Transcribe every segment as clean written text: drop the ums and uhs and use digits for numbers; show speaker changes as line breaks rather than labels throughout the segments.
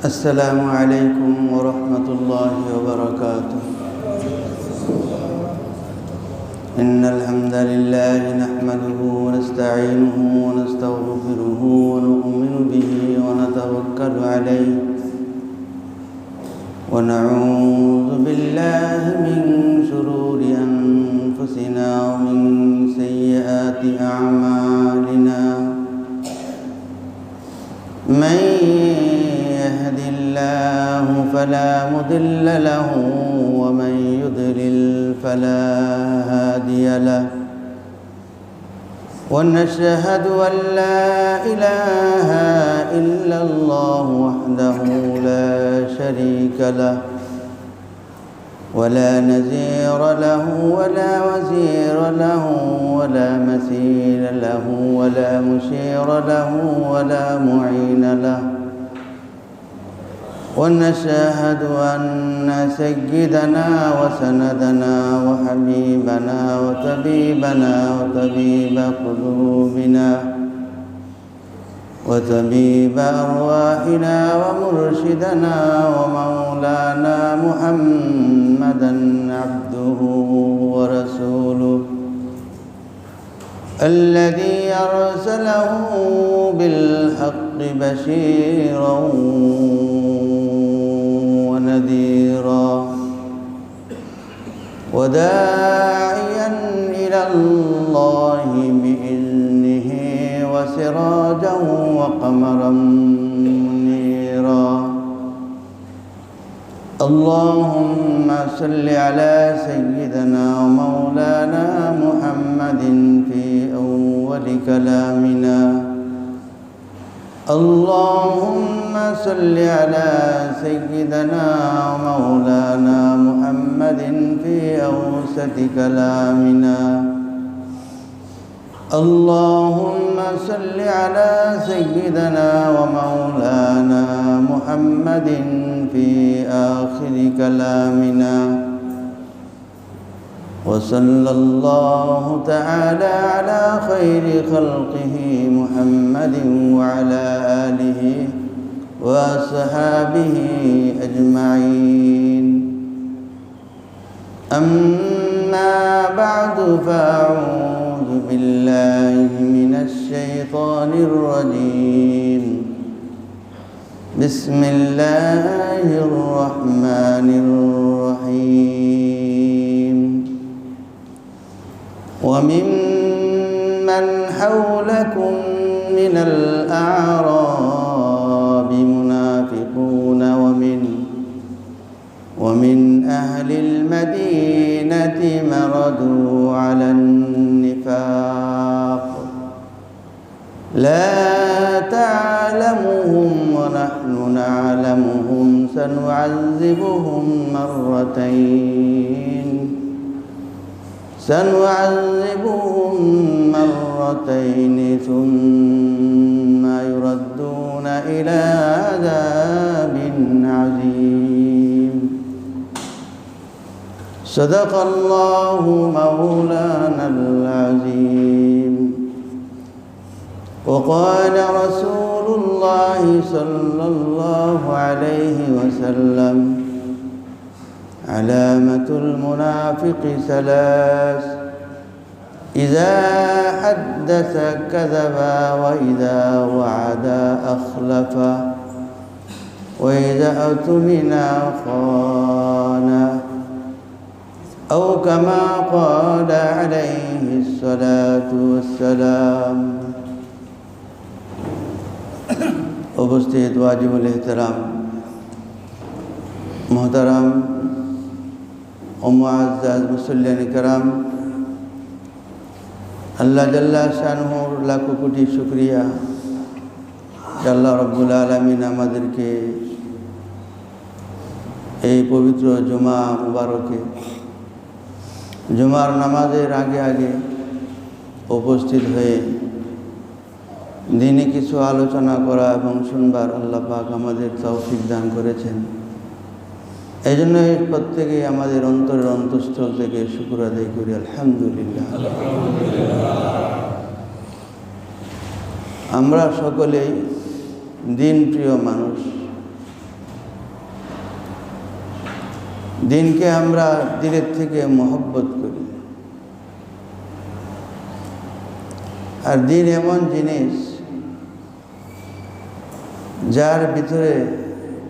السلام عليكم ورحمة الله وبركاته. إن الحمد لله نحمده ونستعينه ونستغفره ونؤمن به ونتوكل عليه ونعوذ بالله من شرور أنفسنا ومن سيئات أعمالنا. من يهد الله فلا مضل له ومن يضلل فلا هادي له، ونشهد أن لا إله إلا الله وحده لا شريك له ولا نذير له ولا وزير له ولا مثيل له ولا مشير له ولا معين له، ونشهد أن سيدنا وسندنا وحبيبنا وطبيبنا وطبيب قلوبنا وطبيب أرواحنا ومرشدنا ومولانا محمدا عبده ورسوله الذي أرسله بالحق بشيرا ونذيرا وداعيا إلى الله بإذنه وسراجا وقمرا منيرا. اللهم صل على سيدنا ومولانا محمد في أول كلامنا. اللهم صل على سيدنا ومولانا محمد في أوسط كلامنا. اللهم صل على سيدنا ومولانا محمد في آخر كلامنا. وصلى الله تعالى على خير خلقه محمد وعلى آله وصحابه أجمعين. أما بعد فأعوذ بالله من الشيطان الرجيم. بسم الله الرحمن الرحيم. وممن حولكم من الأعراب منافقون ومن أهل المدينة مردوا على النفاق لا تعلمهم ونحن نعلمهم سنعذبهم مرتين ثم يردون إلى عذاب عظيم. صدق الله مولانا العظيم. وقال رسول الله صلى الله عليه وسلم: علامة المنافق ثلاث: إذا حدث كذب وإذا وعد أخلف وإذا اؤتمن خان، أو كما قال عليه الصلاة والسلام। उपस्थित वाजिबुल एहतराम मोहतरम और मुअज़्ज़ज़ मुसल्लिन किराम, अल्लाह जल्ला शानुहुर लाखों कोटि शुक्रिया कि अल्लाह रब्बुल आलमीन आमादेरके এই পবিত্র জুমা মুবারকে জুমার নামাজের আগে আগে উপস্থিত হয়ে দিনে কিছু আলোচনা করা এবং শুনবার আল্লাহ পাক আমাদের তৌফিক দান করেছেন। এই জন্য প্রত্যেকেই আমাদের অন্তরের অন্তঃস্থল থেকে শুকর আদায় করি, আলহামদুলিল্লাহ। আমরা সকলেই দিনপ্রিয় মানুষ, দিনকে আমরা দিলের থেকে মহব্বত করি। আর দিন এমন জিনিস যার ভিতরে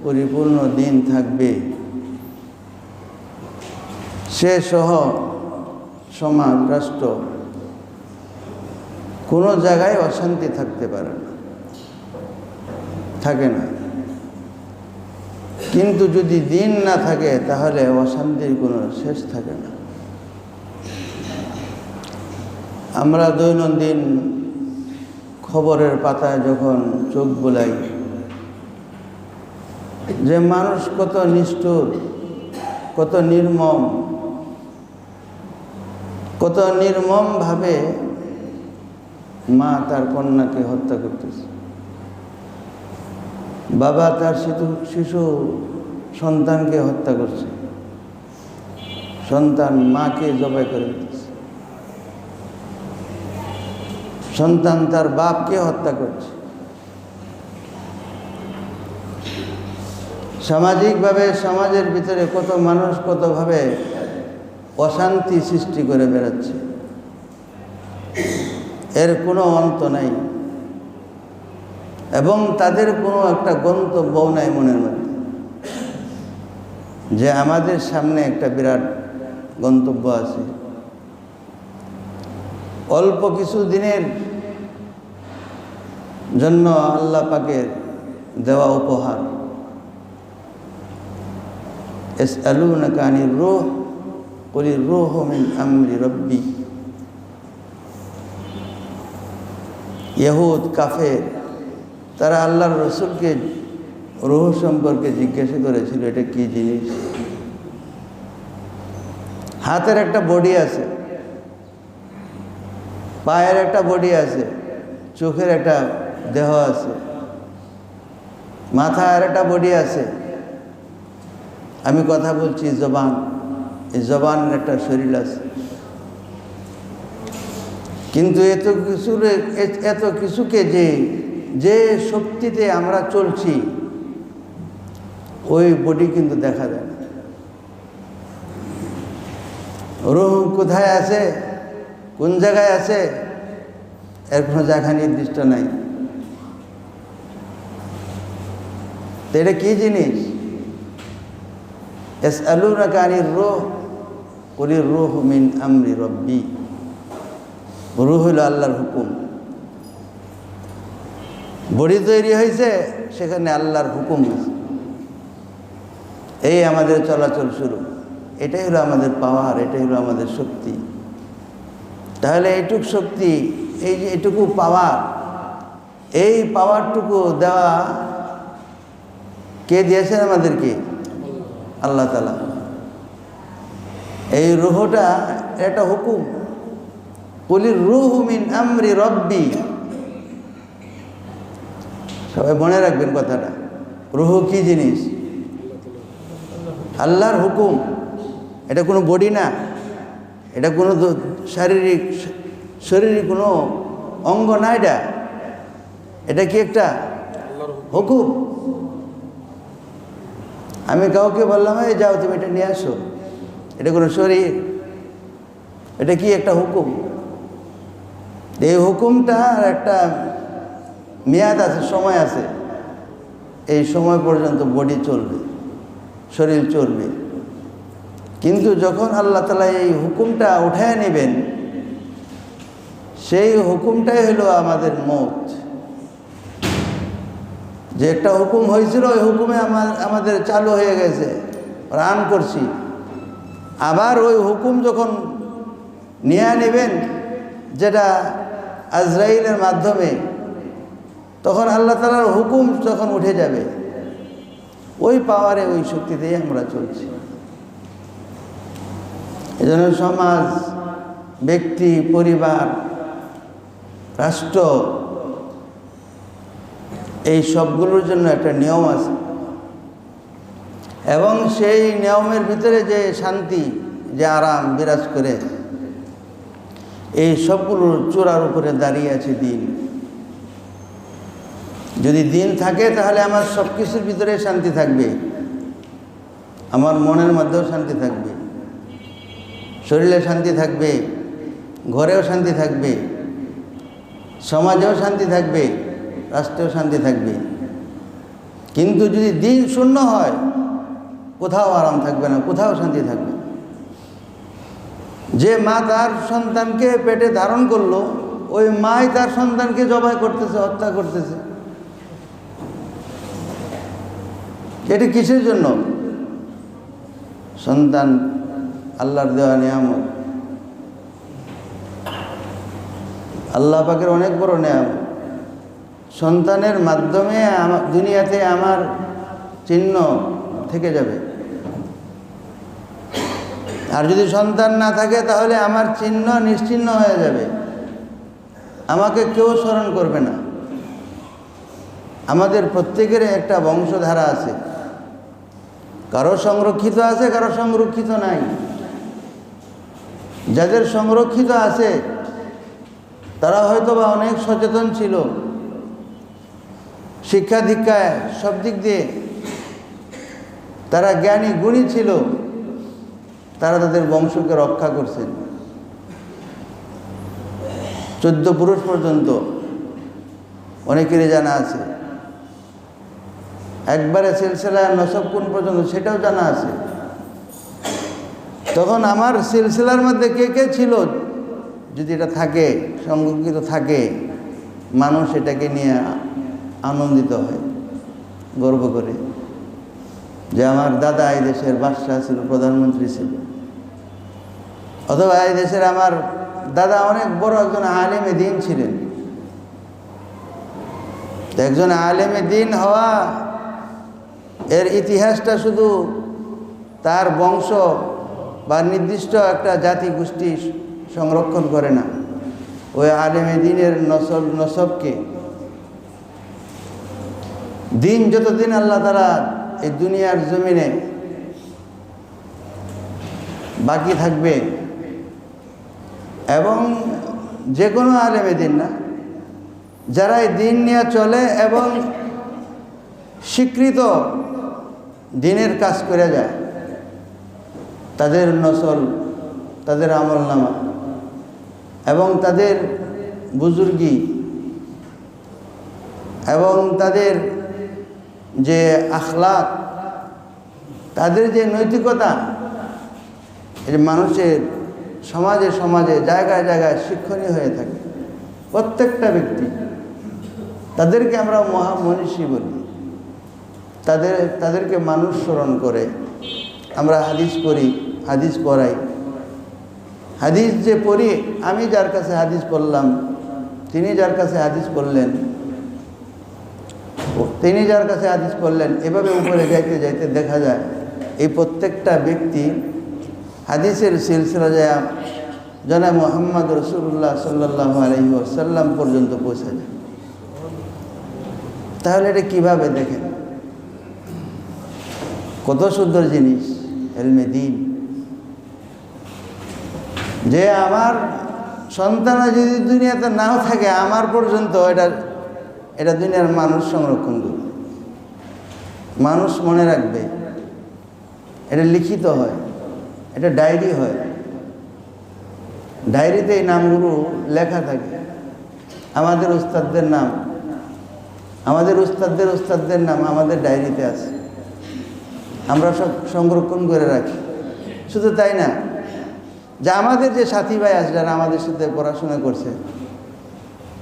পরিপূর্ণ দিন থাকবে, সে সহ সমাজ রাষ্ট্র কোনো জায়গায় অশান্তি থাকতে পারে না, থাকে না। কিন্তু যদি দিন না থাকে তাহলে অশান্তির কোনো শেষ থাকে না। আমরা দৈনন্দিন খবরের পাতায় যখন চোখ বোলাই যে মানুষ কত নিষ্ঠুর, কত নির্মমভাবে মা তার কন্যাকে হত্যা করতেছে, বাবা তার শিশু সন্তানকে হত্যা করছে, সন্তান মাকে জবাই করে দিতেছে, সন্তান তার বাপকে হত্যা করছে। সামাজিকভাবে সমাজের ভিতরে কত মানুষ কতভাবে অশান্তি সৃষ্টি করে বেড়াচ্ছে, এর কোনো অন্ত নাই এবং তাদের কোনো একটা গন্তব্যও নাই মনের মধ্যে যে আমাদের সামনে একটা বিরাট গন্তব্য আছে। অল্প কিছু দিনের জন্য আল্লাহ পাকের দেওয়া উপহার। ইয়াসআলুনাকা আনির রূহ কুলির রূহু মিন আমরি রাব্বি। ইহুদ কাফের তারা আল্লাহর রসুলকে রূহ সম্পর্কে জিজ্ঞাসা করেছিল, এটা কি জিনিস? হাতের একটা বডি আছে, পায়ের একটা বডি আছে, চোখের একটা দেহ আছে, মাথার একটা বডি আছে, আমি কথা বলছি জবান, এই জবানের একটা শরীর আছে। কিন্তু এত কিছুকে যে শক্তিতে আমরা চলছি ওই বডি কিন্তু দেখা যায় না। রূহ কোথায় আছে, কোন জায়গায় আছে, এর কোনো জায়গা নির্দিষ্ট নাই। তো এটা কি জিনিস? ইয়াসআলুনাকা আনির রূহ কুলির রূহু মিন আমরি রাব্বি। রূহ হলো আল্লাহর হুকুম। বডি তৈরি হয়েছে, সেখানে আল্লাহর হুকুম হয়েছে, এই আমাদের চলাচল শুরু। এটাই হলো আমাদের পাওয়ার, এটাই হলো আমাদের শক্তি। তাহলে এইটুকু শক্তি, এই যে এটুকু পাওয়ার, এই পাওয়ারটুকু দেওয়া কে দিয়েছেন আমাদেরকে? আল্লাহ তাআলা। এই রূহটা একটা হুকুম। কুলির রূহু মিন আমরি রাব্বি। সবাই মনে রাখবেন কথাটা। রূহ কি জিনিস? আল্লাহর হুকুম। এটা কোনো বডি না, এটা কোনো শারীরিক কোনো অঙ্গ না। এটা কি একটা হুকুম? আমি কাউকে বললাম, এই যাও তুমি এটা নিয়ে আসো, এটা কোনো শরীর? এটা কি একটা হুকুম? এই হুকুমটার একটা মেয়াদ আছে, সময় আছে। এই সময় পর্যন্ত বডি চলবে, শরীর চলবে। কিন্তু যখন আল্লাহ তাআলা এই হুকুমটা উঠায় নেবেন, সেই হুকুমটাই হলো আমাদের মওত। যে একটা হুকুম হয়েছিল, ওই হুকুমে আমাদের চালু হয়ে গেছে, রান করছি। আবার ওই হুকুম যখন নিয়ে নেবেন, যেটা আজরাইলের মাধ্যমে, তখন আল্লাহ তাআলার হুকুম যখন উঠে যাবে, ওই পাওয়ারে, ওই শক্তিতেই আমরা চলছি। এজন্য সমাজ, ব্যক্তি, পরিবার, রাষ্ট্র, এই সবগুলোর জন্য একটা নিয়ম আছে এবং সেই নিয়মের ভিতরে যে শান্তি, যে আরাম বিরাজ করে, এই সবগুলোর চূড়ার উপরে দাঁড়িয়ে আছে দিন। যদি দিন থাকে তাহলে আমার সব কিছুর ভিতরে শান্তি থাকবে। আমার মনের মধ্যেও শান্তি থাকবে, শরীরে শান্তি থাকবে, ঘরেও শান্তি থাকবে, সমাজেও শান্তি থাকবে, রাষ্ট্রেও শান্তি থাকবে। কিন্তু যদি দিন শূন্য হয়, কোথাও আরাম থাকবে না, কোথাও শান্তি থাকবে না। যে মা তার সন্তানকে পেটে ধারণ করলো, ওই মাই তার সন্তানকে জবাই করতেছে, হত্যা করতেছে। এটি কিসের জন্য? সন্তান আল্লাহর দেওয়া নিয়ামত, আল্লাহ পাকের অনেক বড় নিয়ামত। সন্তানের মাধ্যমে দুনিয়াতে আমার চিহ্ন থেকে যাবে। আর যদি সন্তান না থাকে তাহলে আমার চিহ্ন নিশ্চিহ্ন হয়ে যাবে, আমাকে কেউ স্মরণ করবে না। আমাদের প্রত্যেকের একটা বংশধারা আছে, কারো সংরক্ষিত আছে, কারো সংরক্ষিত নাই। যাদের সংরক্ষিত আছে তারা হয়তো বা অনেক সচেতন ছিল, শিক্ষা দীক্ষায় সব দিক দিয়ে তারা জ্ঞানী গুণী ছিল, তারা তাদের বংশকে রক্ষা করছেন। 14 পুরুষ পর্যন্ত অনেকেরই জানা আছে। একবারে সিলসিলায় নসব কোন পর্যন্ত সেটাও জানা আছে। তখন আমার সিলসিলার মধ্যে কে কে ছিল, যদি এটা থাকে, সংরক্ষিত থাকে, মানুষ এটাকে নিয়ে আনন্দিত হয়, গর্ব করে যে আমার দাদা এই দেশের বাদশাহ ছিল, প্রধানমন্ত্রী ছিল, অথবা এই দেশের আমার দাদা অনেক বড় একজন আলেমে দ্বীন ছিলেন। একজন আলেমে দ্বীন হওয়া এর ইতিহাসটা শুধু তার বংশ বা নির্দিষ্ট একটা জাতি গোষ্ঠী সংরক্ষণ করে না, ওই আলেমে দ্বীনের নসবকে দিন যতদিন আল্লাহ তাআলা এই দুনিয়ার জমিনে বাকি থাকবে, এবং যে কোনো আলেমে দ্বীন না, যারা এই দিন নিয়ে চলে এবং স্বীকৃত দিনের কাজ করে যায়, তাদের নসল, তাদের আমলনামা এবং তাদের বুজুর্গি এবং তাদের যে আখলাক, তাদের যে নৈতিকতা, এই যে মানুষের সমাজে সমাজে জায়গায় জায়গায় শিক্ষণীয় হয়ে থাকে। প্রত্যেকটা ব্যক্তি, তাদেরকে আমরা মহামনীষী বলি। তাদেরকে মানুষ স্মরণ করে। আমরা হাদিস পড়ি, হাদিস পড়াই। হাদিস যে পড়ি, আমি যার কাছে হাদিস পড়লাম, তিনি যার কাছে হাদিস পড়লেন, তিনি যার কাছে হাদিস পড়লেন, এভাবে উপরে যাইতে যাইতে দেখা যায় এই প্রত্যেকটা ব্যক্তি হাদিসের সিলসিলা যায় জনাব মুহাম্মদ রাসূলুল্লাহ সাল্লাল্লাহু আলাইহি ওয়াসাল্লাম পর্যন্ত পৌঁছে যায়। তাহলে এটা কীভাবে দেখেন, কত সুন্দর জিনিস ইলমে দ্বীন। যে আমার সন্তান যদি দুনিয়াতে নাও থাকে, আমার পর্যন্ত এটা দুনিয়ার মানুষ সংরক্ষণ করবে, মানুষ মনে রাখবে, এটা লিখিত হয়, এটা ডায়েরি হয়, ডায়েরিতে এই নামগুলো লেখা থাকে। আমাদের উস্তাদদের নাম, আমাদের উস্তাদদের নাম আমাদের ডায়েরিতে আছে, আমরা সব সংরক্ষণ করে রাখি। শুধু তাই না, যে আমাদের যে সাথী ভাই আছে, যারা আমাদের সাথে পড়াশোনা করছে,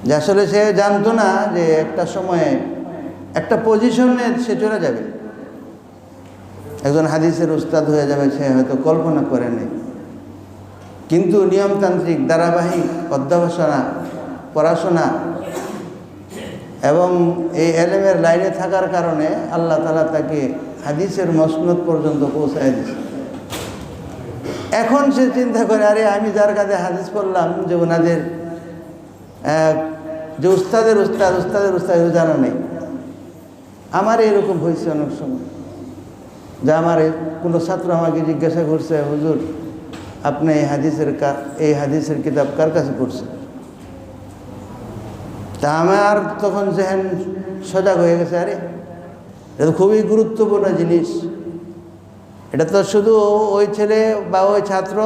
যে আসলে সে জানতো না যে একটা সময়ে একটা পজিশনে সে চলে যাবে, একজন হাদিসের উস্তাদ হয়ে যাবে, সে হয়তো কল্পনা করে নেই। কিন্তু নিয়মতান্ত্রিক ধারাবাহিক অধ্যবসায়না, পড়াশোনা এবং এই এলেমের লাইনে থাকার কারণে আল্লাহ তাআলা তাকে হাদিসের মসনদ পর্যন্ত পৌঁছায় দিয়েছে। এখন সে চিন্তা করে, আরে আমি যার কাছে হাদিস পড়লাম, যে ওনাদের যে উস্তাদের উস্তাদ জানা নেই। আমার এরকম হয়েছে অনেক সময়, যে আমার কোনো ছাত্র আমাকে জিজ্ঞাসা করছে, হুজুর আপনি এই হাদিসের কিতাব কার কাছে পড়ছেন? তা আমার তখন যেহেন সজাগ হয়ে গেছে, আরে এটা তো খুবই গুরুত্বপূর্ণ জিনিস, এটা তো শুধু ওই ছেলে বা ওই ছাত্র,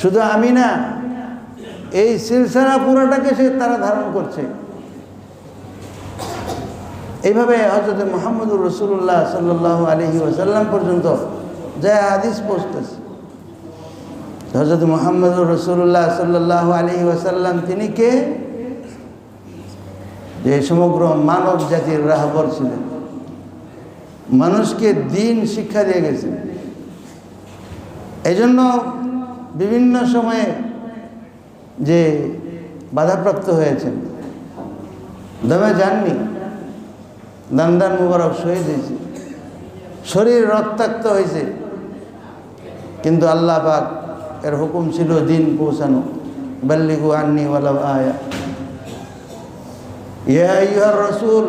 শুধু আমি না, এই সিলসিলা পুরোটাকে তারা ধারণ করছে। এইভাবে হযরত মুহাম্মদুর রাসূলুল্লাহ সাল্লাল্লাহু আলাইহি ওয়াসাল্লাম পর্যন্ত যে হাদিস পৌঁছতেছে। হযরত মুহাম্মদুর রাসূলুল্লাহ সাল্লাল্লাহু আলাইহি ওয়াসাল্লাম তিনি কে? যে সমগ্র মানব জাতির রাহবর ছিলেন, মানুষকে দ্বীন শিক্ষা দিয়ে গেছেন। এই জন্য বিভিন্ন সময়ে যে বাধাপ্রাপ্ত হয়েছেন, দমে যাননি, দান মুবারক শহীদ হয়েছে, শরীর রক্তাক্ত হয়েছে, কিন্তু আল্লাহ পাক এর হুকুম ছিল দিন পৌঁছানো। বাল্লিগু আন্নি ওয়ালাউ আয়া, ইয়া আইয়ুহার রাসূল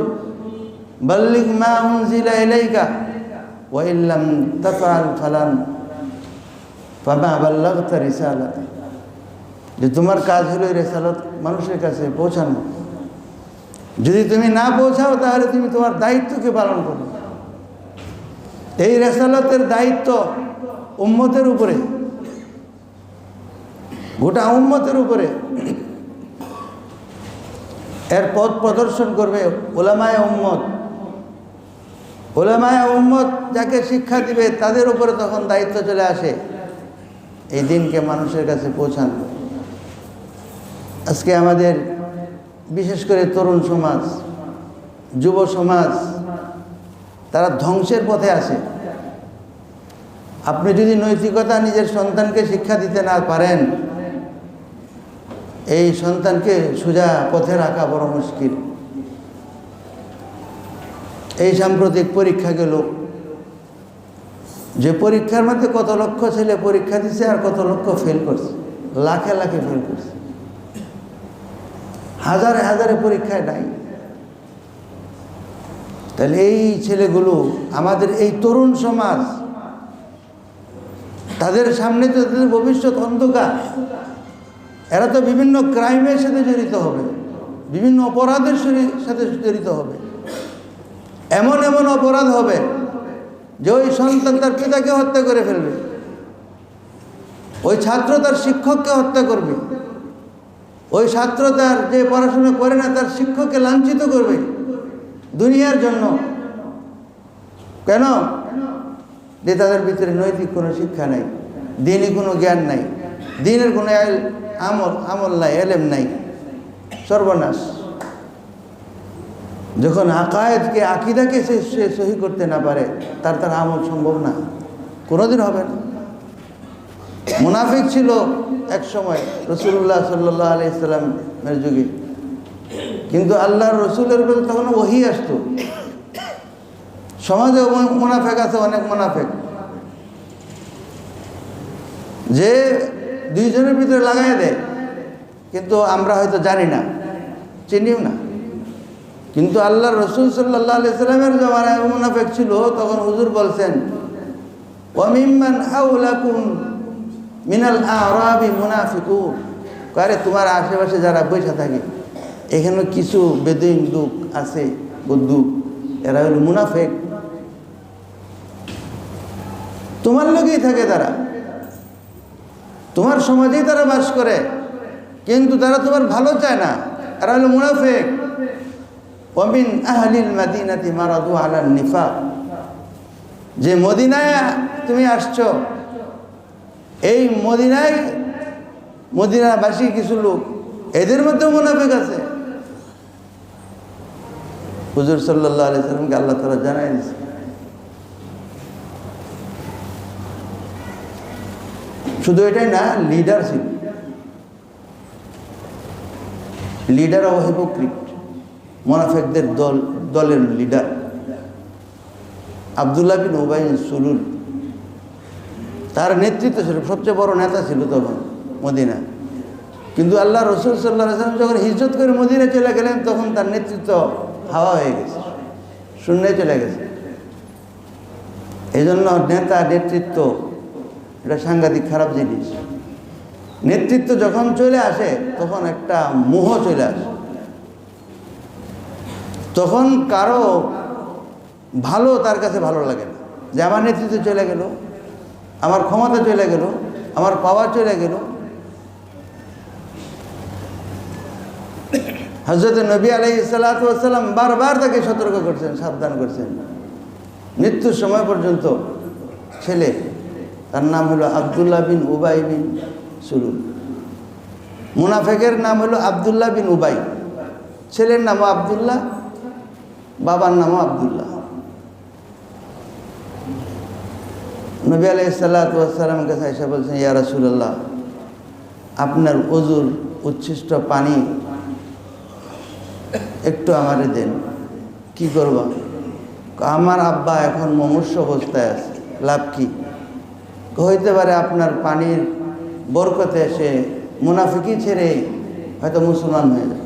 বাল্লিগ মা উনজিলা ইলাইকা ওয়া ইল্লাম তাফআল ফামা বাল্লাগতা রিসালাতা। যে তোমার কাজ হলো এই রিসালাত মানুষের কাছে পৌঁছানো। যদি তুমি না পৌঁছাও তাহলে তুমি তোমার দায়িত্বকে পালন করো। এই রিসালাতের দায়িত্ব উম্মতের উপরে, গোটা উম্মতের উপরে। এর পথ প্রদর্শন করবে উলামায়ে উম্মত। উলামায়ে উম্মত যাকে শিক্ষা দিবে তাদের উপরে তখন দায়িত্ব চলে আসে এই দিনকে মানুষের কাছে পৌঁছানো। আজকে আমাদের বিশেষ করে তরুণ সমাজ, যুব সমাজ, তারা ধ্বংসের পথে আছে। আপনি যদি নৈতিকতা নিজের সন্তানকে শিক্ষা দিতে না পারেন, এই সন্তানকে সোজা পথে রাখা বড় মুশকিল। এই সাম্প্রতিক পরীক্ষা গেল, যে পরীক্ষার মধ্যে কত লক্ষ ছেলে পরীক্ষা দিছে আর কত লক্ষ ফেল করছে, লাখে লাখে ফেল করছে, হাজারে হাজারে পরীক্ষায় নাই। তাহলে এই ছেলেগুলো, আমাদের এই তরুণ সমাজ, তাদের সামনে তো তাদের ভবিষ্যৎ অন্ধকার। এরা তো বিভিন্ন ক্রাইমের সাথে জড়িত হবে, বিভিন্ন অপরাধের সাথে জড়িত হবে। এমন এমন অপরাধ হবে যে ওই সন্তান তার পিতাকে হত্যা করে ফেলবে, ওই ছাত্র তার শিক্ষককে হত্যা করবে, ওই ছাত্র তার যে পড়াশোনা করে না তার শিক্ষককে লাঞ্ছিত করবে দুনিয়ার জন্য। কেন? যে তাদের ভিতরে নৈতিক কোনো শিক্ষা নাই, দিনই কোনো জ্ঞান নাই, দিনের কোনো আমল নাই, এলেম নাই। সর্বনাশ। যখন আকায়েদকে, আকিদাকে সে সহি করতে না পারে, তার আমল সম্ভব না, কোনোদিন হবে না। মুনাফিক ছিল এক সময় রাসূলুল্লাহ সাল্লাল্লাহু আলাইহি সাল্লামের যুগে, কিন্তু আল্লাহর রাসূলের উপরে তখন ওহী আসতো। সমাজে মুনাফিক আছে, অনেক মুনাফিক, যে দুইজনের ভিতরে লাগাই দেয়, কিন্তু আমরা হয়তো জানি না, চিনিও না। কিন্তু আল্লাহর রাসূল সাল্লাল্লাহু আলাইহি সাল্লামের জামানায় মুনাফিক ছিল, তখন হুজুর বলছেন ওয়া মিম্মান হাওলাকুম মিনাল আরাবি মুনাফিকুন। আরে তোমার আশেপাশে যারা বসে থাকে, এখানে কিছু বেদুইন লোক আছে, বদ্দু, এরা হলো মুনাফিক। তোমার লগেই থাকে, তারা তোমার সমাজেই তারা বাস করে, কিন্তু তারা তোমার ভালো চায় না, এরা হলো মুনাফিক। ওয়ামিন আহলিল মাদিনাতি মারাদু আলান নিফাক। যে মদিনায় তুমি আসছো, এই মদিনাবাসী কিছু লোক, এদের মধ্যে মুনাফিক আছে। হুজুর সাল্লাল্লাহু আলাইহি সাল্লামকে আল্লাহ তাআলা জানাই দিয়েছে। শুধু এটাই না, লিডার ছিল, লিডার অফ হিপোক্রিট, মুনাফিকদের দলের লিডার আব্দুল্লাহ বিন উবাই বিন সুলুল। তার নেতৃত্ব ছিল, সবচেয়ে বড় নেতা ছিল তখন মদিনা। কিন্তু আল্লাহ রাসূল সাল্লাল্লাহু আলাইহি ওয়াসাল্লাম যখন হিজরত করে মদিনা চলে গেলেন, তখন তার নেতৃত্ব হাওয়া হয়ে গেছে, শূন্যে চলে গেছে। এই জন্য নেতৃত্ব এটা সাংঘাতিক খারাপ জিনিস। নেতৃত্ব যখন চলে আসে তখন একটা মোহ চলে আসে, তখন কারো ভালো তার কাছে ভালো লাগে না। যে আমার নেতৃত্ব চলে গেল, আমার ক্ষমতা চলে গেল, আমার পাওয়ার চলে গেল। হযরত নবী আলাইহিস সালাতু ওয়াস সালাম বারবার তাকে সতর্ক করছেন, সাবধান করছেন। মৃত্যুর সময় পর্যন্ত ছেলে, তার নাম হলো আব্দুল্লাহ বিন উবাই বিন সুলুল। মুনাফিকের নাম হলো আব্দুল্লাহ বিন উবাই, ছেলের নামও আব্দুল্লাহ, বাবার নামও আব্দুল্লাহ। নবী আলাইহিস সালাতু ওয়াস সালামের কাছে এসে বলছেন, ইয়া রাসূলুল্লাহ, আপনার ওযুর উচ্ছিষ্ট পানি একটু আমারে দেন। কি করব? আমার আব্বা এখন মুমূর্ষ অবস্থায় আছে, লাভ কি? হইতে পারে আপনার পানির বরকতে সে মুনাফিকি ছেড়ে হয়তো মুসলমান হয়ে যায়।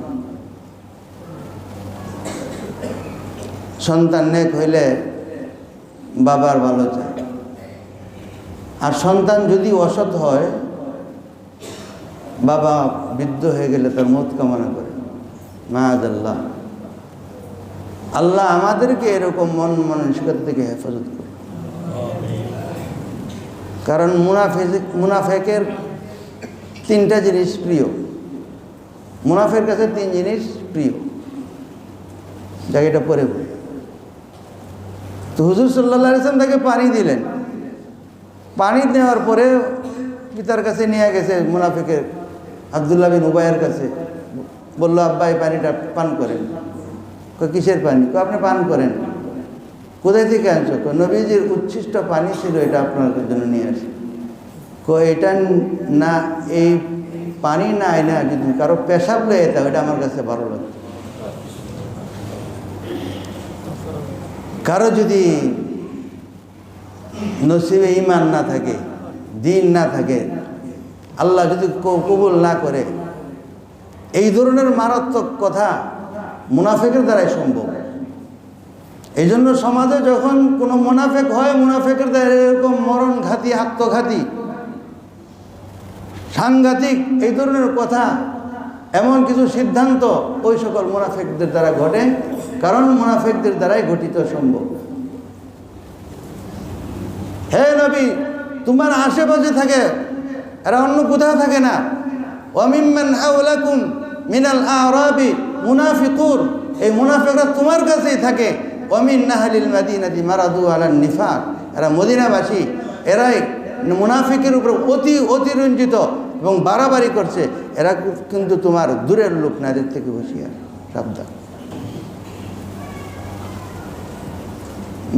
সন্তান নেক হইলে বাবার ভালো চায়, আর সন্তান যদি অসৎ হয়, বাবা বৃদ্ধ হয়ে গেলে তার মত কামনা করে। মাআযাল্লাহ, আল্লাহ আমাদেরকে এরকম মন মানসিকতা থেকে হেফাজত করে। কারণ মুনাফেকের তিনটা জিনিস প্রিয়, মুনাফের কাছে তিন জিনিস প্রিয়, জায়গাটা পরে বলি। তো হুজুর সাল্লাল্লাহু আলাইহি ওয়াসাল্লাম তাকে পানি দিলেন। পানি দেওয়ার পরে পিতার কাছে নিয়ে গেছে মুনাফিকের আব্দুল্লাহ বিন উবাইয়ের কাছে, বলল, আব্বা এই পানিটা পান করেন। কিসের পানি? আপনি পান করেন। কোথায় থেকে আনছো? নবীজির উচ্ছিষ্ট পানি ছিল, এটা আপনার জন্য নিয়ে আসি। এটা না, এই পানি না এনে যদি কারো পেশাব লয়ে যেতাম, এটা আমার কাছে ভালো লাগতো। কারো যদি নসিবে ঈমান না থাকে, দিন না থাকে, আল্লাহ যদি কবুল না করে, এই ধরনের মারাত্মক কথা মুনাফিকের দ্বারাই সম্ভব। এই জন্য সমাজে যখন কোনো মুনাফিক হয়, মুনাফিকের দ্বারা এরকম মরণঘাতী, আত্মঘাতী, সাংঘাতিক এই ধরনের কথা, এমন কিছু সিদ্ধান্ত ওই সকল মুনাফিকদের দ্বারা ঘটে, কারণ মুনাফিকদের দ্বারাই ঘটিত সম্ভব। হে নবী, তোমার আশেপাশে থাকে, এরা অন্য কোথাও থাকে না। ওয়ামিম্মান হাওলাকুম মিনাল আরাবি মুনাফিকুন, এই মুনাফিকরা তোমার কাছেই থাকে। ওয়ামিন নাহলিল মাদিনাতি মারাদু আলান নিফাক, এরা মদিনাবাসী, এরাই মুনাফিকের উপর অতিরঞ্জিত এবং বাড়াবাড়ি করছে। এরা কিন্তু তোমার দূরের লোক না, এদের থেকে হুঁশিয়ার, সাবধান।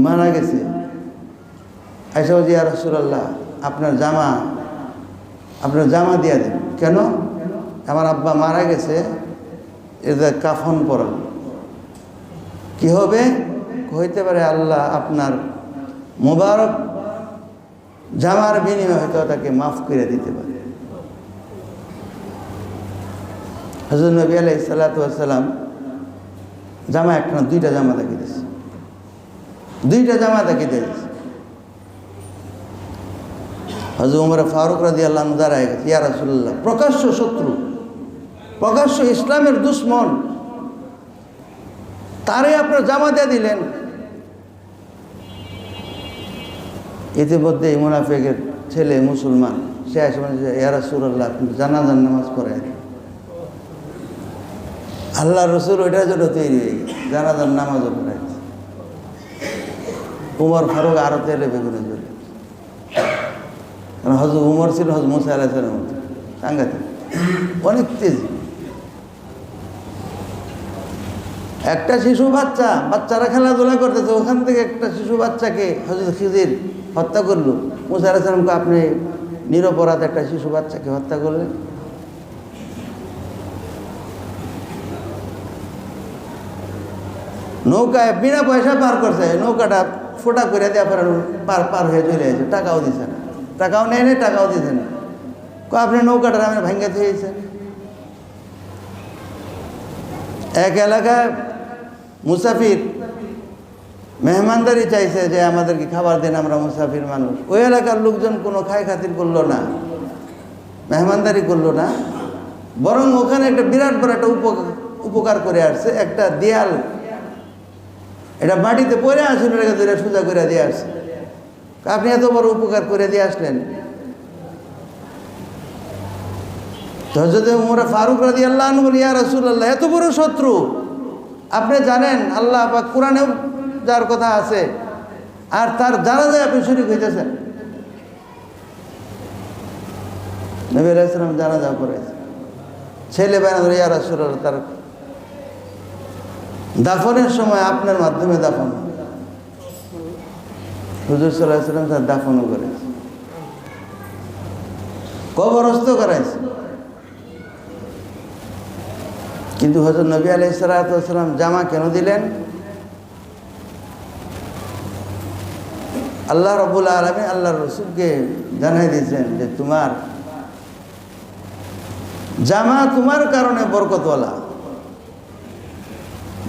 মারা গেছে, আয়েশা বলছে, ইয়া রাসূলুল্লাহ, আপনার জামা দিয়ে দেন। কেন? আমার আব্বা মারা গেছে, এদের কাফন পরান। কি হবে? হইতে পারে আল্লাহ আপনার মোবারক জামার বিনিময়ে হয়তো তাকে মাফ করে দিতে পারে। হযরত নবী আলাইহিস সালাতু ওয়াস সালাম জামা একটা না, দুইটা জামা তাকে দিয়েছে, দুইটা জামা তাকে দিয়েছে। হযরত ওমর ফারুক রাদিয়াল্লাহু আনহু দাঁড়ায় গেছে, ইয়া রাসূলুল্লাহ, প্রকাশ্য শত্রু, প্রকাশ্য ইসলামের দুশ্মন, তারে আপনার জামা দিয়ে দিলেন। ইতিমধ্যে মুনাফিকের ছেলে মুসলমান, সে আসে বলছে, ইয়া রাসূলুল্লাহ, কিন্তু জানাজার নামাজ পড়ে। আল্লাহ রসুল ওইটার জন্য তৈরি হয়ে গেছে, জানাজার নামাজও পড়ে। উমর ফারুক আরো তেলে বেগুনে জ্বলে। কারণ হযরত উমর ছিল হযরত মুসা আলাইহিস সালামের মতো সাংঘাতিক, অনেক তেজি। একটা শিশু বাচ্চারা খেলাধুলা করতেছে, ওখান থেকে একটা শিশু বাচ্চাকে হযরত খিজির হত্যা করলো। মুসা আলাইহিস সালামকে, আপনি নিরপরাধ একটা শিশু বাচ্চাকে হত্যা করলেন। নৌকায় বিনা পয়সা পার করছে, নৌকাটা ফোটা করে দেওয়া পার হয়ে চলে গেছে, টাকাও দিছে না, টাকাও নেয় না, টাকাও দিছে না। আপনি নৌকাটা আমি ভাঙ্গা থুয়েছেন। এক এলাকায় মুসাফির মেহমানদারি চাইছে যে আমাদেরকে খাবার দেন, আমরা মুসাফির মানুষ। ওই এলাকার লোকজন কোনো খায় খাতির করলো না, মেহমানদারি করলো না, বরং ওখানে একটা বিরাট বড় একটা উপকার করে আসছে। একটা দেয়াল, এটা মাটিতে পড়ে আসলে এটাকে ধরে সোজা করে দিয়ে আসছে। আপনি এত বড় উপকার করে দিয়ে আসলেন। হযরত ওমর ফারুক রাদিয়াল্লাহু আনহু বলেন, ইয়া রাসূলুল্লাহ, এত বড় শত্রু আপনি জানেন, আল্লাহ পাক কোরআনেও যার কথা আছে, আর তার জানাজায় আপনি শরীক হইতেছেন। নবী আলাইহিস সালাম জানাজা পড়াইছেন, ছেলে বায়না ধরে, ইয়া রাসূলুল্লাহ, তার দাফনের সময় আপনার মাধ্যমে দাফন। হুজুর সাল্লাল্লাহু আলাইহি ওয়াসাল্লাম তার দাফনও করেছে, কবরস্থ করাইছে। কিন্তু হযরত নবী আলাইহিস সালাতু ওয়াস সালাম জামা কেন দিলেন? আল্লাহ রাব্বুল আলামিন আল্লাহর রাসূলকে জানাই দিয়েছেন যে তোমার জামা তোমার কারণে বরকতওয়ালা,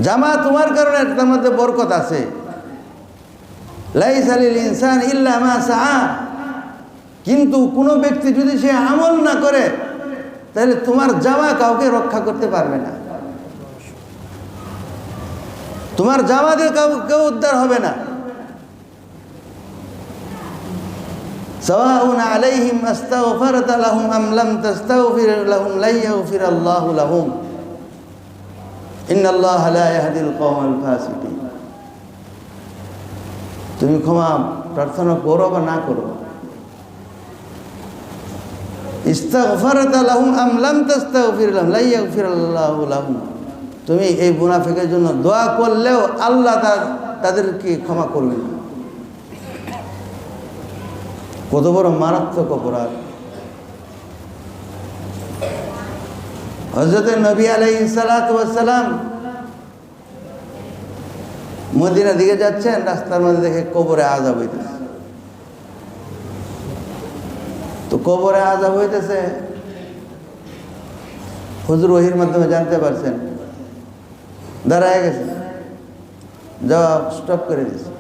জামা তোমার কারণে তার মধ্যে বরকত আছে। লাইসা লিল ইনসান ইল্লা মা সাআ, কিন্তু কোনো ব্যক্তি যদি সে আমল না করে তাহলে তোমার জামা কাউকে রক্ষা করতে পারবে না, তোমার জামা দিয়ে কেউ উদ্ধার হবে না। সাওয়াউন আলাইহিম আস্তাগফারতা লাহুম আম লাম তাস্তাগফির লাহুম লা ইয়াগফিরাল্লাহু লাহুম ইন্নাল্লাহা লা ইয়াহদিল কওমাল ফাসিকিন। তুমি ক্ষমা প্রার্থনা করো বা না করো, ইস্তাগফারতা লাহুম আম লাম তাস্তাগফির লাহুম লা ইয়াগফিরাল্লাহু লাহুম, তুমি এই মুনাফিকের জন্য দোয়া করলেও আল্লাহ তাদেরকে ক্ষমা করবেন না। কত বড় মারাত্মক অপরাধ! হযরত নবী আলাইহিস সালাতু ওয়াস সালাম মদিনার দিকে যাচ্ছেন, রাস্তার মধ্যে দেখে কবরে আযাব হইতেছে। তো কবরে আযাব হইতেছে, হুজুর ওহীর মাধ্যমে জানতে পারছেন, দাঁড়ায় গেছে, জবাব স্টপ করে দিয়েছে,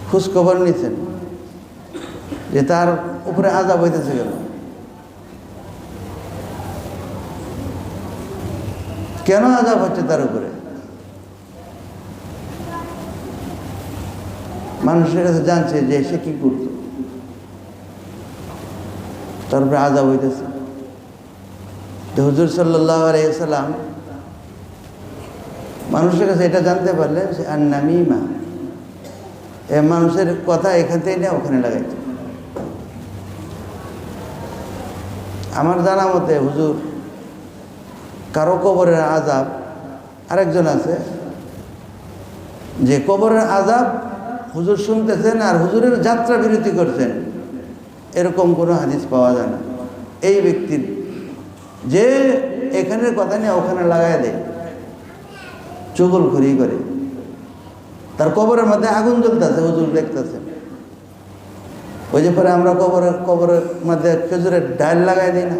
খোঁজ খবর নিচ্ছেন যে তার উপরে আযাব হইতেছে কেন, কেন আযাব হচ্ছে তার উপরে। মানুষের কাছে জানছে যে সে কি করত, তারপরে আযাব হইতেছে। তো হুজুর সাল্লাল্লাহু আলাইহি ওয়াসাল্লাম মানুষের কাছে এটা জানতে পারলেন সে আন-নামিমা, এ মানুষের কথা এখান থেকে নিয়ে ওখানে লাগাইছে। আমার জানা মতে হুজুর কারো কবরের আযাব, আরেকজন আছে যে কবরের আযাব হুজুর শুনতেছেন আর হুজুরের যাত্রা বিরতি করছেন, এরকম কোনো হাদিস পাওয়া যায় না। এই ব্যক্তির যে এখানের কথা নিয়ে ওখানে লাগাই দেয়, চুগলখড়ি করে, তার কবরের মধ্যে আগুন জ্বলতেছে, হুজুর দেখতেছে। ওই যে পরে আমরা কবরের মধ্যে খেজুরের ডাল লাগাই দিই না,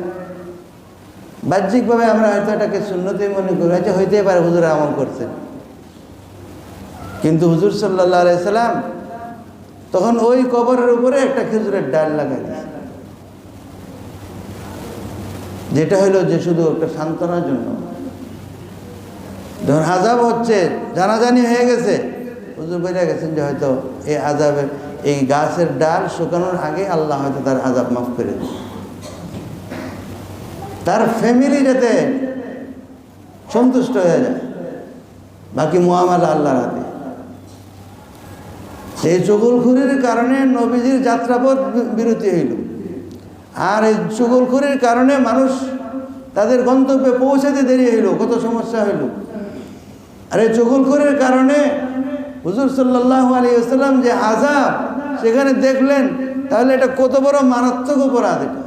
বাহ্যিকভাবে আমরা হয়তো এটাকে সুন্নতই মনে করি, হয়তো হইতেই পারে হুজুরে আমল করছেন, কিন্তু হুজুর সাল্লাল্লাহু আলাইহি সাল্লাম তখন ওই কবরের উপরে একটা খেজুরের ডাল লাগাই দিয়েছে, যেটা হইলো যে শুধু একটা সান্ত্বনার জন্য। যখন আযাব হচ্ছে, জানাজানি হয়ে গেছে, হুজুর বলে গেছেন যে হয়তো এই আযাবের, এই গাছের ডাল শুকানোর আগে আল্লাহ হয়তো তার আযাব মাফ করে দেবে, তার ফ্যামিলি যাতে সন্তুষ্ট হয়ে যায়, বাকি মুআমালা আল্লাহর হাতে। এই চুগলখড়ির কারণে নবীজির যাত্রাপথ বিরতি হইল, আর এই চুগলখড়ির কারণে মানুষ তাদের গন্তব্যে পৌঁছাতে দেরি হইল, কত সমস্যা হইল। আর এই চুগলখড়ির কারণে হুজুর সাল্লাল্লাহু আলাইহি ওয়াসাল্লাম যে আযাব সেখানে দেখলেন, তাহলে এটা কত বড় মারাত্মক অপরাধ। এটা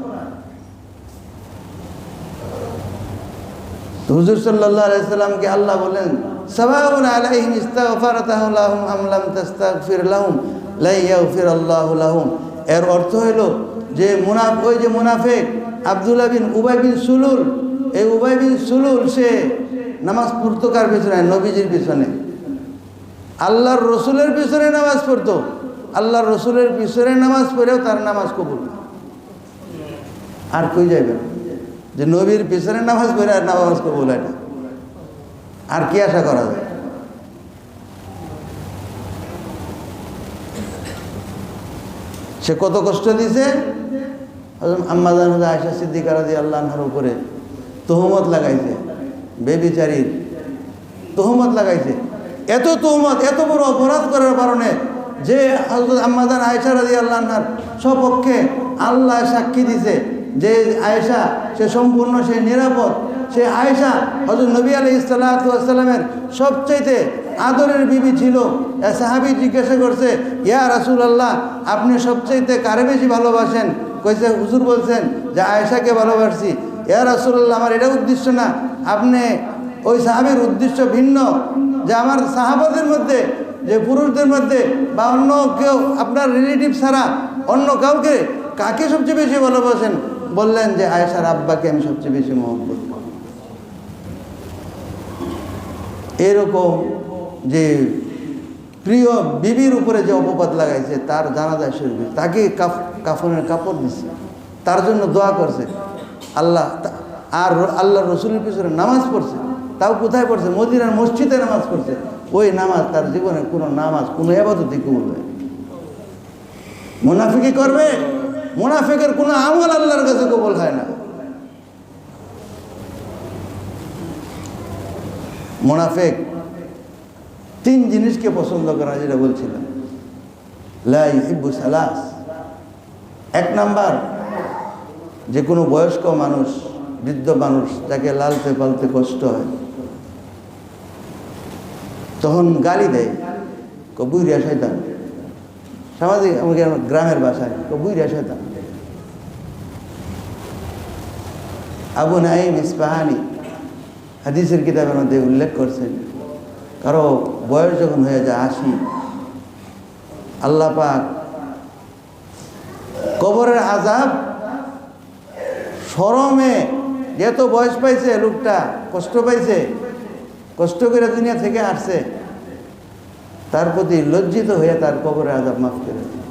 হুজুর সাল্লাল্লাহু আলাইহি ওয়াসাল্লামকে আল্লাহ বলেন, সাওয়াউন আলাইহিম ইস্তাগফারতাহু লাহুম আম লাম তাস্তাগফির লাহুম লা ইয়াগফিরাল্লাহু লাহুম। এর অর্থ হইল যে ওই যে মুনাফিক আব্দুল্লাহ বিন উবাই বিন সুলুল, এই উবাই বিন সুলুল সে নামাজ পড়তো কার পিছনে? নবীজির পিছনে। আল্লাহর রসুলের পিছনে নামাজ পড়তো, আল্লাহর রসুলের পিছনে নামাজ পড়েও তার নামাজ কবুল। আর কই যাইবেন যে নবীর পিছনে নামাজ পড়ে আর নামাজ কবুল হয় না, আর কি আশা করা যায়? সে কত কষ্ট দিছে। আম্মা জান আয়েশা সিদ্দিকা রাদিয়াল্লাহু আনহার উপরে তহমত লাগাইছে, বেবিচারীর তহমত লাগাইছে। এত তহমত, এত বড় অপরাধ করার কারণে যে হযরত আম্মা জান আয়েশা রাদিয়াল্লাহু আনহার সপক্ষে আল্লাহ সাক্ষী দিছে যে আয়েশা সে সম্পূর্ণ, সে নিরাপদ। সে আয়েশা হযরত নবী আলাইহিস সালাতু ওয়াস সালামের সবচাইতে আদরের বিবি ছিল। সাহাবী জিজ্ঞাসা করছে, ইয়া রাসূলুল্লাহ, আপনি সবচাইতে কারে বেশি ভালোবাসেন? কইছে, হুজুর বলছেন যে আয়েশাকে ভালোবাসি। ইয়া রাসূলুল্লাহ, আমার এটা উদ্দেশ্য না, আপনি ওই সাহাবীর উদ্দেশ্য ভিন্ন, যে আমার সাহাবাদের মধ্যে, যে পুরুষদের মধ্যে বা অন্য কেউ আপনার রিলেটিভ ছাড়া অন্য কাউকে কাকে সবচেয়ে বেশি ভালোবাসেন? বললেন যে আয়েশার আব্বাকে আমি সবচেয়ে বেশি মহব্বত করি। এরকম যে প্রিয় বিবির উপরে যে অপবাদ লাগাইছে, তার জানাজা শরীফ, তাকে কাফনের কাপড় দিচ্ছে, তার জন্য দোয়া করছে আল্লাহ, আর আল্লাহর রসুলের পিছনে নামাজ পড়ছে। তাও কোথায় পড়ছে? মদিনার মসজিদে নামাজ পড়ছে। ওই নামাজ তার জীবনে কোনো নামাজ, কোনো ইবাদতই কবুল হয়। মুনাফিকি করবে, মুনাফিকের কোনো আমল আল্লাহর কাছে কবুল হয় না। মুনাফিক তিন জিনিসকে পছন্দ করা, যেটা বলছিলাম, লা ইউহিব্বু সালাস। এক নাম্বার, যে কোনো বয়স্ক মানুষ, বৃদ্ধ মানুষ, যাকে লালতে পালতে কষ্ট হয়, তখন গালি দেয়, বুইরা শয়তান। সামাজিক আমাদের গ্রামের ভাষায় বুইরা শয়তান। আবু নাঈম ইসফাহানি হাদিসের কিতাবের মধ্যে উল্লেখ করছেন, কারো বয়স যখন হয়ে যায় 80, আল্লাহ পাক কবরের আযাব শরমে, যেহেতু বয়স পাইছে, লোকটা কষ্ট পাইছে, কষ্ট করে দুনিয়া থেকে আসছে, তার প্রতি লজ্জিত হয়ে তার কবরের আযাব মাফ করে দেয়।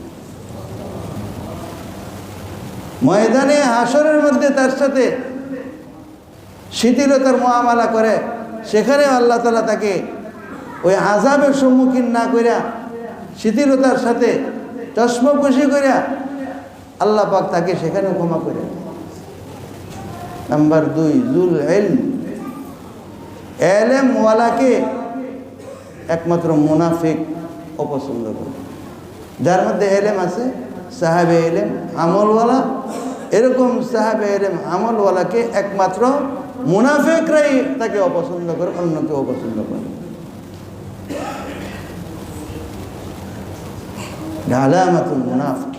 ময়দানে হাসরের মধ্যে তার সাথে শিথিলতার মুআমালা করে, সেখানে আল্লাহ তাআলা তাকে ওই আযাবের সম্মুখীন না কইরা শিথিলতার সাথে চশমকশি কইরা আল্লাহ পাক তাকে সেখানে ক্ষমা করে। নাম্বার 2, জুল ইলম, ইলম ওয়ালাকে একমাত্র মুনাফিক অপছন্দ করে। যার মধ্যে ইলম আছে, সাহাবে ইলম, আমলওয়ালা, এরকম সাহাবে ইলম আমলওয়ালাকে একমাত্র মুনাফিকরাই তাকে অপছন্দ করে, অন্য কেউ অপছন্দ করে। আলামাতুল মুনাফিক।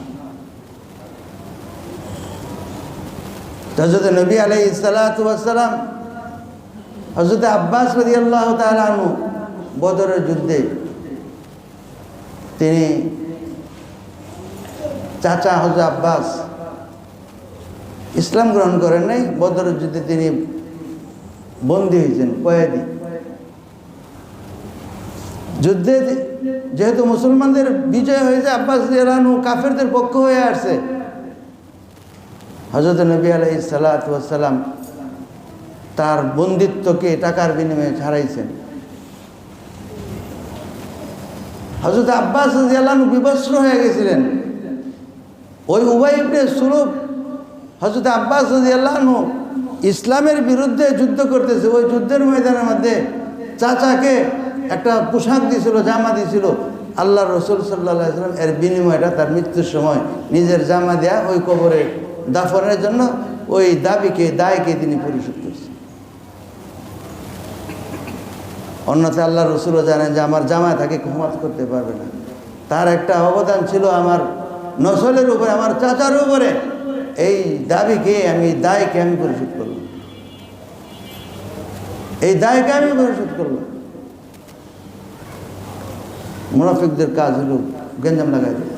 হযরত নবী আলাইহিস সালাতু ওয়াস সালাম হযরত আব্বাস রাদিয়াল্লাহু তাআলা আনহু বদরের যুদ্ধে, তিনি চাচা হযরত আব্বাস ইসলাম গ্রহণ করেন নাই, বদরের যুদ্ধে তিনি বন্দী হয়েছেন, কয়েদি। যুদ্ধে যেহেতু মুসলমানদের বিজয় হয়েছে, আব্বাস রাদিয়াল্লাহু আনহু কাফেরদের পক্ষ হয়ে আসছে, হযরত নবী আলাইহিস সালাতু ওয়াস সালাম তার বন্দিত্বকে টাকার বিনিময়ে ছাড়াইছেন। হযরত আব্বাস রাদিয়াল্লাহু আনহু বিবস্ত্র হয়ে গেছিলেন। ওই উবাই ইবনে সুলুক হযরত আব্বাস রাদিয়াল্লাহু আনহু ইসলামের বিরুদ্ধে যুদ্ধ করতেছে, ওই যুদ্ধের ময়দানের মধ্যে চাচাকে একটা পোশাক দিয়েছিল, জামা দিয়েছিল। আল্লাহ রসুল সাল্লাল্লাহু আলাইহি ওয়াসাল্লাম এর বিনিময়টা তার মৃত্যুর সময় নিজের জামা দেয়া ওই কবরে দাফনের জন্য ওই দায়কে তিনি পরিশোধ করছেন। অন্যথায় আল্লাহ রসুলও জানেন যে আমার জামায় তাকে ক্ষমা করতে পারবে না। তার একটা অবদান ছিল আমার নসলের উপরে, আমার চাচার উপরে। এই দায়কে আমি পরিশোধ করলাম, এই দায়কে আমি পরিশোধ করলাম। মুনাফিকদের কাজ হলো গেঞ্জাম লাগাই দিল।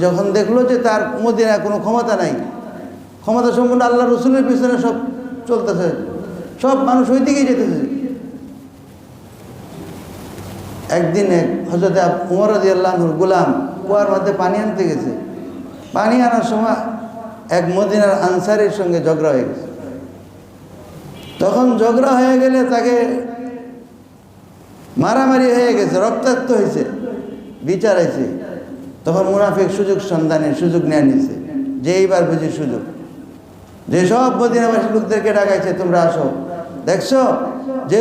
যখন দেখলো যে তার মদিনায় কোনো ক্ষমতা নাই, ক্ষমতা সম্পূর্ণ আল্লাহ রসুলের পিছনে সব চলতেছে, সব মানুষ ওই দিকেই যেতেছে। একদিন হযরত উমর রাদিয়াল্লাহু আনহুর গোলাম কুয়ার মধ্যে পানি আনতে গেছে। পানি আনার সময় এক মদিনার আনসারীর সঙ্গে ঝগড়া হয়ে গেছে। তখন ঝগড়া হয়ে গেলে তাকে মারামারি হয়ে গেছে, রক্তাক্ত হয়েছে, বিচার হয়েছে। তখন মুনাফিক সুযোগ সন্ধানের সুযোগ নিয়ে নিছে যে এইবার বুঝি সুযোগ, যে সব মদিনাবাসী লোকদেরকে ডাকাইছে, তোমরা আসো, দেখছো যে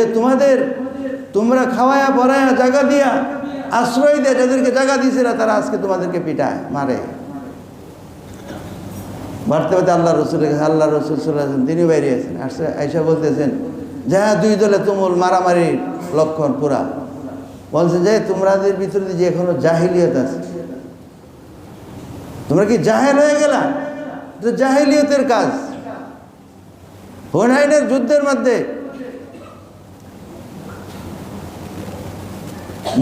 তোমরা খাওয়ায়া পড়ায়া জায়গা দিয়া আশ্রয় দিয়ে যাদেরকে জায়গা দিয়েছিল তারা আজকে তোমাদেরকে পিটায় মারে। বাড়তে বাড়তে আল্লাহ রসুল সাল্লাল্লাহু আলাইহি তিনি বাইরে আছেন, আসছে আইসা বলতেছেন যা দুই দলে তুমুল মারামারির লক্ষণ পুরা। বলছেন যে তোমাদের ভিতরে যে এখনো জাহিলিয়ত আছে, তোমরা কি জাহেল হয়ে গেলা? তো জাহিলিয়তের কাজ। হুনাইনের যুদ্ধের মধ্যে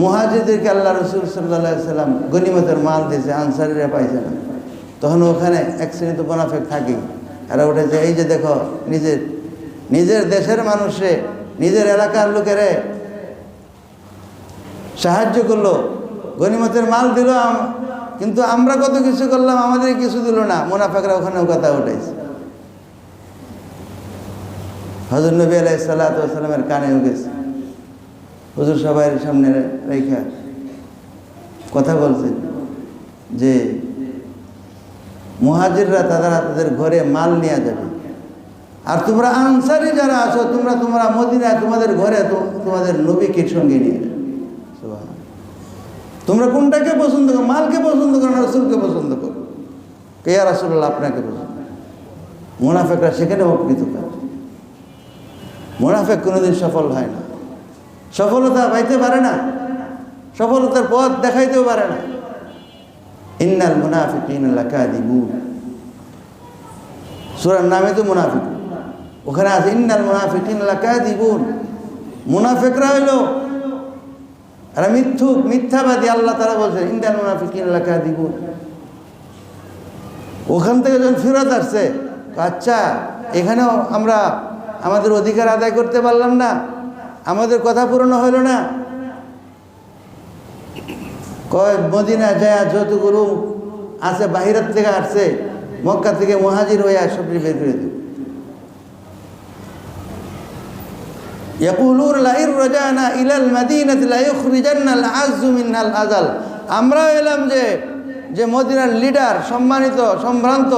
মুহাজিরদেরকে আল্লাহ রসুল সাল্লাল্লাহু আলাইহি সাল্লাম গনিমতের মাল দিয়েছে, আনসারীরা পাইছে না। তখন ওখানে এক শ্রেণী তো মুনাফিক থাকেই, এরা উঠেছে এই যে দেখো নিজের দেশের মানুষে নিজের এলাকার লোকেরে সাহায্য করলো, গনিমতের মাল দিল, কিন্তু আমরা কত কিছু করলাম, আমাদের কিছু দিল না। মুনাফিকরা ওখানেও কথা উঠাইছে। হযরত নবী আলাইহিস সালাতু ওয়াস সালামের কানেও গেছে, হুজুর সবার সামনে রেখা কথা বলছেন যে মুহাজিররা তাদের ঘরে মাল নিয়ে যাবে, আর তোমরা আনসারী যারা আছো তোমরা মদিনায় তোমাদের ঘরে তোমাদের নবীকে সঙ্গে নিয়ে যাবে। তোমরা কোনটাকে পছন্দ করো? মালকে পছন্দ করো না রাসূলকে পছন্দ করো? কে ইয়া রাসূলুল্লাহ আপনাকে পছন্দ। মুনাফিকরা সেখানে অকৃতকার্য। মুনাফিক কোনোদিন সফল হয় না, সফলতা পাইতে পারে না, সফলতার পথ দেখাইতেও পারে না। ইন্নাল মুনাফিকিনা লাকাযিবুন, সূরার নামে তো মুনাফিক, ওখানে আছে ইন্নাল মুনাফিকিনা লাকাযিবুন। মুনাফিকরা হইলো এরা মিথ্যাবাদী। আল্লাহ তাআলা বলছেন ইন্নাল মুনাফিকিনা লাকাযিবুন। ওখান থেকে যখন ফেরত আসছে, আচ্ছা এখানেও আমরা আমাদের অধিকার আদায় করতে পারলাম না, আমাদের কথা পূরণ হইল না। কয় মদিনা যায় যতগুলো আছে বাহিরের থেকে আসছে, মক্কা থেকে মুহাজির হয়ে সবজি বের করে দেব। ইয়াকুলুন লাইর রাজানা ইলাল মাদিনাতি লা ইখরিজান্নাল আযযু মিনহাল আযাল। আমরা এলাম যে মদিনার লিডার, সম্মানিত সম্ভ্রান্ত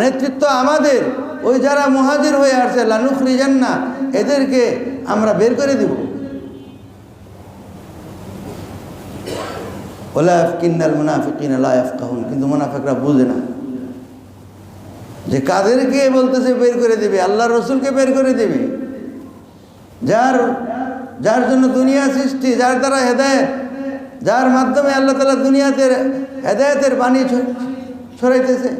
নেতৃত্ব আমাদের, ওই যারা মুহাজির হয়ে আসছে লানুখরিজান্না, এদেরকে আমরা বের করে দিব। ওয়ালাকিন্নাল মুনাফিকিনা লা ইয়াফকাহুন, কিন্তু মুনাফিকরা বুঝে না যে কাদেরকে বলতেছে বের করে দিবে। আল্লাহর রাসূলকে বের করে দিবে, যার জন্য দুনিয়া সৃষ্টি, যার দ্বারা হেদায়েত, যার মাধ্যমে আল্লাহ তাআলা দুনিয়াতে হেদায়েতের বাণী ছড়াইতেছে।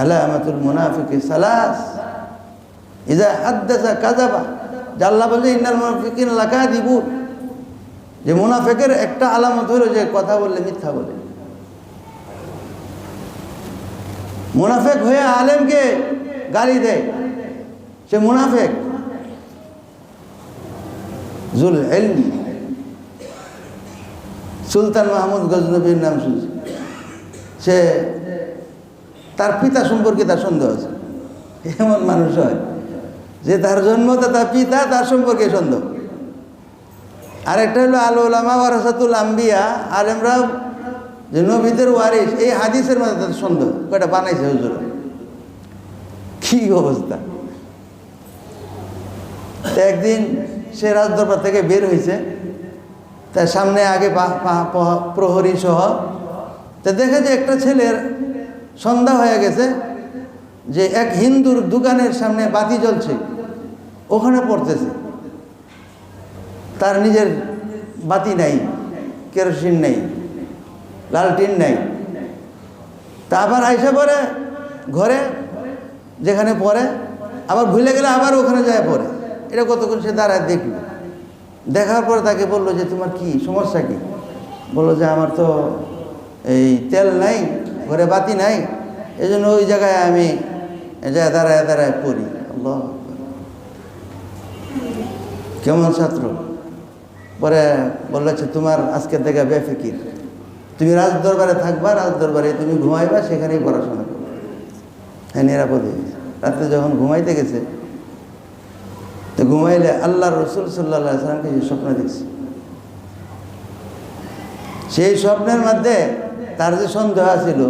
আলামাতুল মুনাফিকি সালাস, ইযা হাদাসা কাযাবা। যে আল্লাহ বলে ইন্নাল মুনাফিকিনা লাকাযিবুন, যে মুনাফিকের একটা আলামত হলো যে কথা বললে মিথ্যা বলে। মুনাফিক হয়ে আলেমকে গালি দেয়, সে মুনাফিক। জুল ইলম, সুলতান মাহমুদ গজনবীর নাম শুনছি, সে তার পিতা সম্পর্কে তার সন্দেহ আছে। এমন মানুষ হয় যে তার জন্মদাতা পিতা, তার সম্পর্কে সন্দেহ। আরেকটা হলো আল উলামা ওয়ারাসাতুল আম্বিয়া, আলেমরা যে নবীদের ওয়ারিস, এই হাদিসের মধ্যে তাদের সন্দেহ। কয়টা বানাইছে হুজুর, কি অবস্থা। তো একদিন সে রাজদরবার থেকে বের হয়েছে, তার সামনে আগে প্রহরী সহ, তা দেখে যে একটা ছেলের সন্ধ্যা হয়ে গেছে, যে এক হিন্দুর দোকানের সামনে বাতি জ্বলছে, ওখানে পড়তেছে। তার নিজের বাতি নাই, কেরোসিন নেই, লালটিন নাই। তা আবার আইসা পড়ে ঘরে, যেখানে পড়ে, আবার ভুলে গেলে আবার ওখানে যায় পড়ে। এটা কতক্ষণ সে দাঁড়ায় দেখল। দেখার পরে তাকে বললো যে তোমার কি সমস্যা, কি? বললো যে আমার তো এই তেল নাই, ঘরে বাতি নাই, এই জন্য ওই জায়গায় আমি দাঁড়ায় পড়ি। আল্লাহ, কেমন ছাত্র। পরে বললো তোমার আজকে থেকে বেফিকির, তুমি রাজ দরবারে থাকবা, রাজ দরবারে তুমি ঘুমাইবা, সেখানেই পড়াশোনা করবে। হ্যাঁ, নিরাপদে। রাতে যখন ঘুমাইতে গেছে, তো ঘুমাইলে আল্লাহ রসুল সাল্লাল্লাহু আলাইহি ওয়াসাল্লামকে যে স্বপ্ন দেখছে, সেই স্বপ্নের মধ্যে তার যে সন্দেহ ছিল,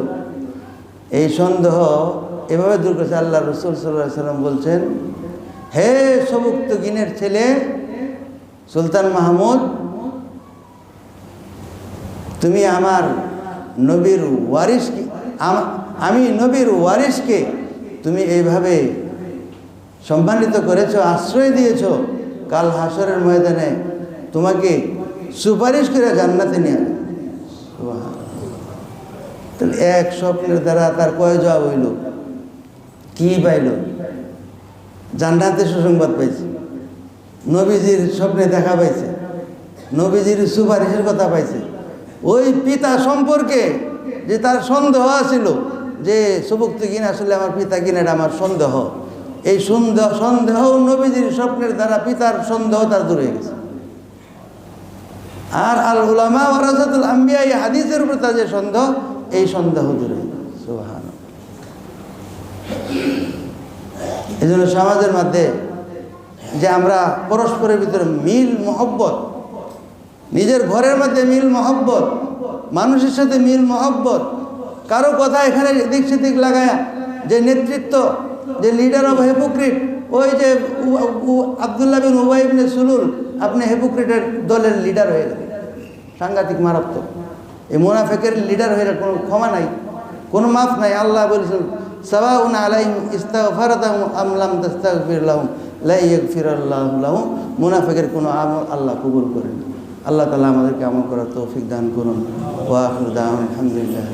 এই সন্দেহ এভাবে দূর করেছে। আল্লাহ রসুল সাল্লাল্লাহু আলাইহি সাল্লাম বলছেন, হে সবুক্তগিনের ছেলে সুলতান মাহমুদ, তুমি আমার নবীর ওয়ারিসকে, আমি নবীর ওয়ারিসকে তুমি এইভাবে সম্মানিত করেছো, আশ্রয় দিয়েছো, কাল হাসরের ময়দানে তোমাকে সুপারিশ করে জান্নাতে নিয়ে যাবে। তাহলে এক স্বপ্নের দ্বারা তার কয় জবাব হইল, কি পাইল? জান্নাতে সুসংবাদ পাইছে, নবীজির স্বপ্নে দেখা পাইছে, নবীজির সুপারিশের কথা পাইছে। ওই পিতা সম্পর্কে যে তার সন্দেহ আছিল যে সবুক্তগিন আসলে আমার পিতা কিনা, এটা আমার সন্দেহ, এই সন্দেহ নবীজির স্বপ্নের দ্বারা পিতার সন্দেহ তার দূর হয়ে গেছে। আর আল উলামা ওয়ারাসাতুল আম্বিয়া, এই হাদিসের উপর তার যে সন্দেহ, এই সন্দেহ দূর হয়ে গেছে। সুবহানাল্লাহ। এই জন্য সমাজের মধ্যে যে আমরা পরস্পরের ভিতরে মিল মহব্বত, নিজের ঘরের মধ্যে মিল মহব্বত, মানুষের সাথে মিল মহব্বত, কারো কথা এখানে এদিক সেদিক লাগায়া যে নেতৃত্ব, যে লিডার অফ হেপোক্রিট, ওই যে আব্দুল্লাহ বিন উবাই ইবনে সুলুল, আপনি হেপোক্রিটের দলের লিডার হয়ে গেলেন, সাংঘাতিক মারাত্মক। এই মুনাফিকের লিডার হয়ে কোনো ক্ষমা নাই, কোনো মাফ নাই। আল্লাহ বলেছেন, সাওয়াউন আলাইহিম ইস্তাগফারতাহুম আম লাম তাস্তাগফির লাহুম লা ইয়াগফিরাল্লাহু লাহুম। মুনাফিকের কোনো আমল আল্লাহ কবুল করেন। আল্লাহ তাআলা আমাদেরকে আমল করার তৌফিক দান করুন। ওয়া আখিরু দাওয়ানা আলহামদুলিল্লাহ।